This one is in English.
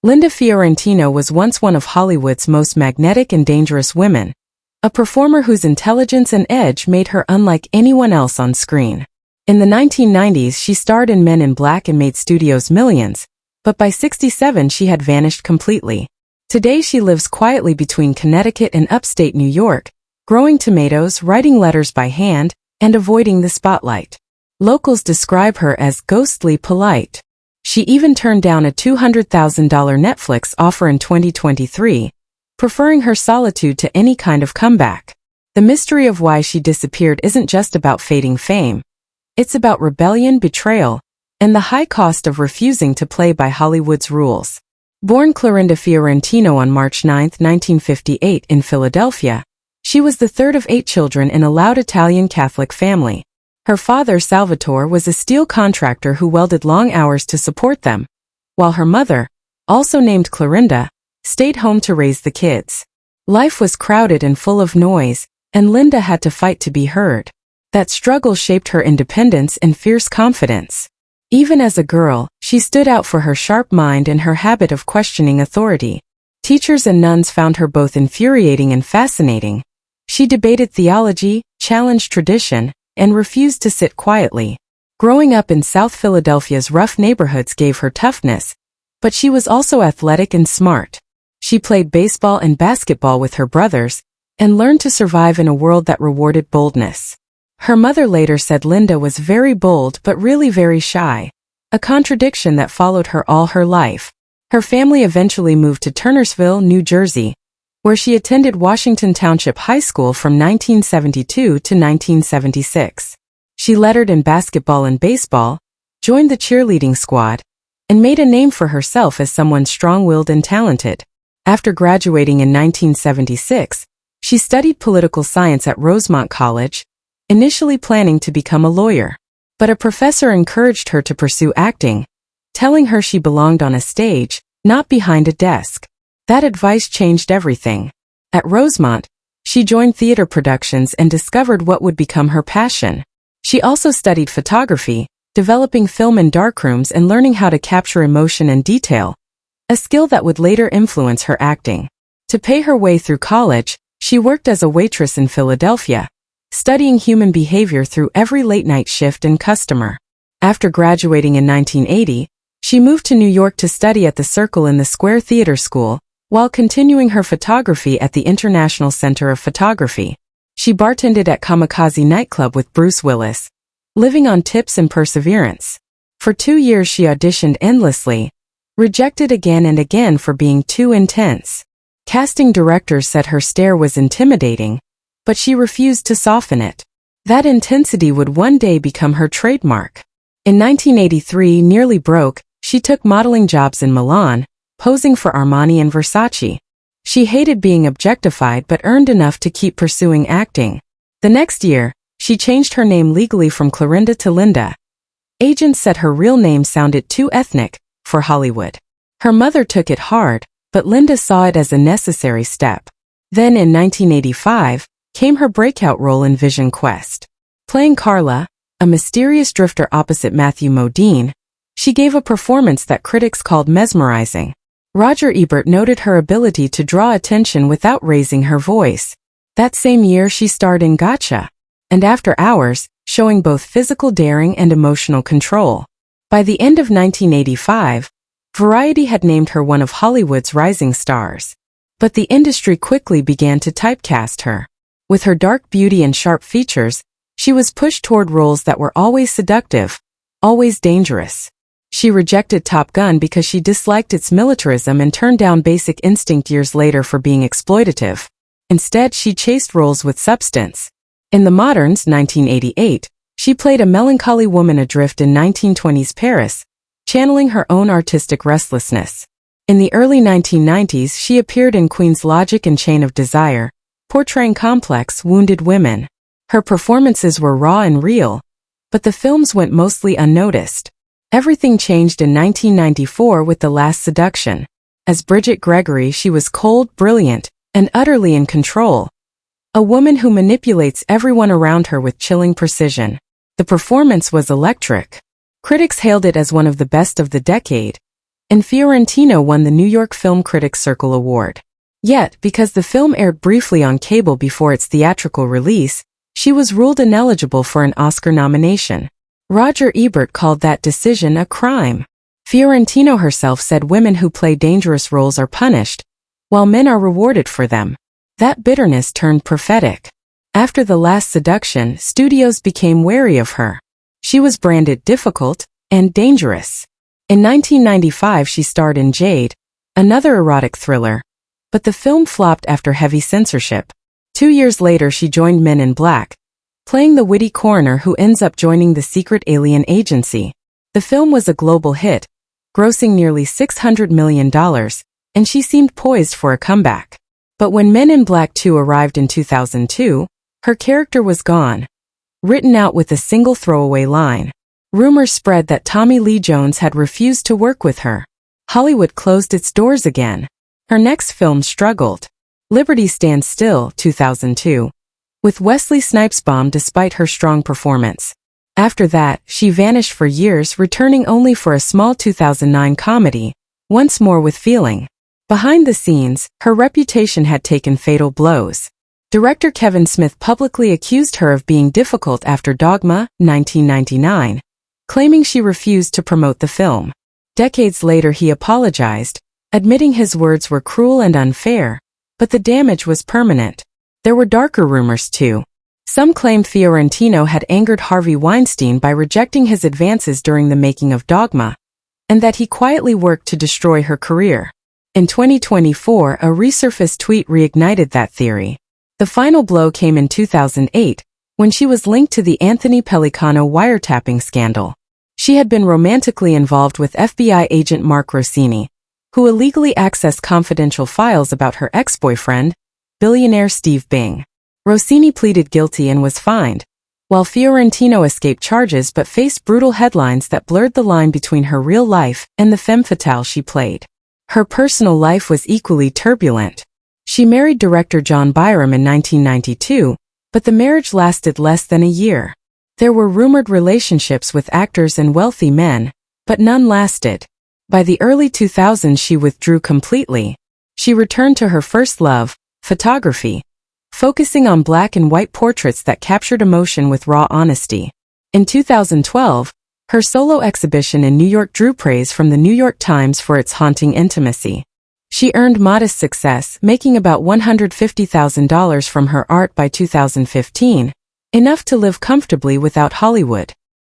Linda Fiorentino was once one of Hollywood's most magnetic and dangerous women, a performer whose intelligence and edge made her unlike anyone else on screen. In the 1990s, she starred in Men in Black and made studios millions, but by 67 she had vanished completely. Today she lives quietly between Connecticut and upstate New York, growing tomatoes, writing letters by hand, and avoiding the spotlight. Locals describe her as ghostly polite. She even turned down a $200,000 Netflix offer in 2023, preferring her solitude to any kind of comeback. The mystery of why she disappeared isn't just about fading fame. It's about rebellion, betrayal, and the high cost of refusing to play by Hollywood's rules. Born Clorinda Fiorentino on March 9, 1958 in Philadelphia, she was the third of 8 children in a loud Italian Catholic family. Her father, Salvatore, was a steel contractor who welded long hours to support them, while her mother, also named Clorinda, stayed home to raise the kids. Life was crowded and full of noise, and Linda had to fight to be heard. That struggle shaped her independence and fierce confidence. Even as a girl, she stood out for her sharp mind and her habit of questioning authority. Teachers and nuns found her both infuriating and fascinating. She debated theology, challenged tradition, and refused to sit quietly. Growing up in South Philadelphia's rough neighborhoods gave her toughness, but she was also athletic and smart. She played baseball and basketball with her brothers, and learned to survive in a world that rewarded boldness. Her mother later said Linda was very bold but really very shy, a contradiction that followed her all her life. Her family eventually moved to Turnersville, New Jersey, where she attended Washington Township High School from 1972 to 1976. She lettered in basketball and baseball, joined the cheerleading squad, and made a name for herself as someone strong-willed and talented. After graduating in 1976, she studied political science at Rosemont College, initially planning to become a lawyer. But a professor encouraged her to pursue acting, telling her she belonged on a stage, not behind a desk. That advice changed everything. At Rosemont, she joined theater productions and discovered what would become her passion. She also studied photography, developing film in darkrooms and learning how to capture emotion and detail, a skill that would later influence her acting. To pay her way through college, she worked as a waitress in Philadelphia, studying human behavior through every late-night shift and customer. After graduating in 1980, she moved to New York to study at the Circle in the Square Theater School, while continuing her photography at the International Center of Photography. She bartended at Kamikaze nightclub with Bruce Willis, living on tips and perseverance. For 2 years she auditioned endlessly, rejected again and again for being too intense. Casting directors said her stare was intimidating, but she refused to soften it. That intensity would one day become her trademark. In 1983, nearly broke, she took modeling jobs in Milan, posing for Armani and Versace. She hated being objectified but earned enough to keep pursuing acting. The next year, she changed her name legally from Clorinda to Linda. Agents said her real name sounded too ethnic for Hollywood. Her mother took it hard, but Linda saw it as a necessary step. Then in 1985, came her breakout role in Vision Quest. Playing Carla, a mysterious drifter opposite Matthew Modine, she gave a performance that critics called mesmerizing. Roger Ebert noted her ability to draw attention without raising her voice. That same year she starred in Gotcha, and After Hours, showing both physical daring and emotional control. By the end of 1985, Variety had named her one of Hollywood's rising stars. But the industry quickly began to typecast her. With her dark beauty and sharp features, she was pushed toward roles that were always seductive, always dangerous. She rejected Top Gun because she disliked its militarism and turned down Basic Instinct years later for being exploitative. Instead, she chased roles with substance. In The Moderns, 1988, she played a melancholy woman adrift in 1920s Paris, channeling her own artistic restlessness. In the early 1990s, she appeared in Queen's Logic and Chain of Desire, portraying complex, wounded women. Her performances were raw and real, but the films went mostly unnoticed. Everything changed in 1994 with The Last Seduction. As Bridget Gregory, she was cold, brilliant, and utterly in control. A woman who manipulates everyone around her with chilling precision. The performance was electric. Critics hailed it as one of the best of the decade, and Fiorentino won the New York Film Critics Circle Award. Yet, because the film aired briefly on cable before its theatrical release, she was ruled ineligible for an Oscar nomination. Roger Ebert called that decision a crime. Fiorentino herself said women who play dangerous roles are punished, while men are rewarded for them. That bitterness turned prophetic. After The Last Seduction, studios became wary of her. She was branded difficult and dangerous. In 1995 she starred in Jade, another erotic thriller, but the film flopped after heavy censorship. 2 years later she joined Men in Black, playing the witty coroner who ends up joining the secret alien agency. The film was a global hit, grossing nearly $600 million, and she seemed poised for a comeback. But when Men in Black 2 arrived in 2002, her character was gone, written out with a single throwaway line. Rumors spread that Tommy Lee Jones had refused to work with her. Hollywood closed its doors again. Her next film struggled. Liberty Stands Still, 2002, with Wesley Snipes bombed despite her strong performance. After that, she vanished for years, returning only for a small 2009 comedy, Once More with Feeling. Behind the scenes, her reputation had taken fatal blows. Director Kevin Smith publicly accused her of being difficult after Dogma, 1999, claiming she refused to promote the film. Decades later he apologized, admitting his words were cruel and unfair, but the damage was permanent. There were darker rumors too. Some claimed Fiorentino had angered Harvey Weinstein by rejecting his advances during the making of Dogma, and that he quietly worked to destroy her career. In 2024, a resurfaced tweet reignited that theory. The final blow came in 2008, when she was linked to the Anthony Pellicano wiretapping scandal. She had been romantically involved with FBI agent Mark Rossini, who illegally accessed confidential files about her ex-boyfriend, billionaire Steve Bing. Rossini pleaded guilty and was fined, while Fiorentino escaped charges but faced brutal headlines that blurred the line between her real life and the femme fatale she played. Her personal life was equally turbulent. She married director John Byram in 1992, but the marriage lasted less than a year. There were rumored relationships with actors and wealthy men, but none lasted. By the early 2000s she withdrew completely. She returned to her first love, photography, focusing on black and white portraits that captured emotion with raw honesty. In 2012, her solo exhibition in New York drew praise from the New York Times for its haunting intimacy. She earned modest success, making about $150,000 from her art by 2015, enough to live comfortably without Hollywood.